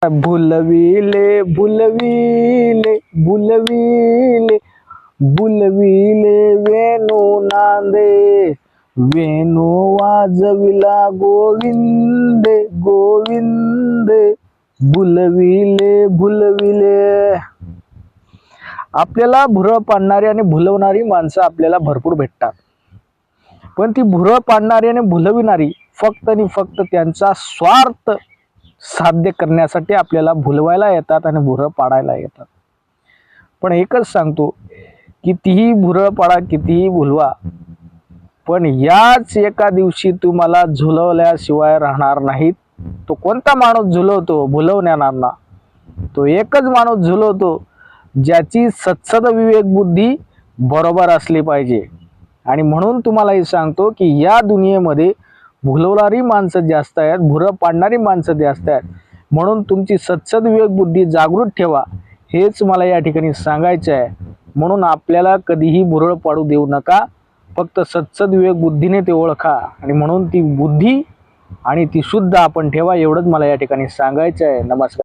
भुलविले भुलविले भुलविले भुलविले वेणू नांदे, वेणू वाजविला गोविंद गोविंद, भुलविले भुलविले. आपल्याला भुरळ पाडणारी आणि भुलवणारी माणसं आपल्याला भरपूर भेटतात, पण ती भुरळ पाडणारी आणि भुलविणारी फक्त आणि फक्त त्यांचा स्वार्थ साध्य करण्यासाठी आपल्याला भुलवायला येतात आणि भुरळ पाडायला येतात. पण एकच सांगतो, कितीही भुरळ पाडा कितीही भुलवा, पण याच एका दिवशी तुम्हाला झुलवल्याशिवाय राहणार नाहीत. तो कोणता माणूस झुलवतो भुलवणारा? तो एकच माणूस झुलवतो ज्याची सत्सद विवेक बुद्धी बरोबर असली पाहिजे. आणि म्हणून तुम्हालाही सांगतो की या दुनियेमध्ये भुलवणारी माणसं जास्त आहेत, भुरळ पाडणारी माणसं जास्त आहेत. म्हणून तुमची सत्सद विवेक बुद्धी जागृत ठेवा, हेच मला या ठिकाणी सांगायचं आहे. म्हणून आपल्याला कधीही भुरळ पाडू देऊ नका, फक्त सत्सद विवेक बुद्धीने ते ओळखा आणि म्हणून ती बुद्धी आणि ती शुद्ध आपण ठेवा, एवढंच मला या ठिकाणी सांगायचं आहे. नमस्कार.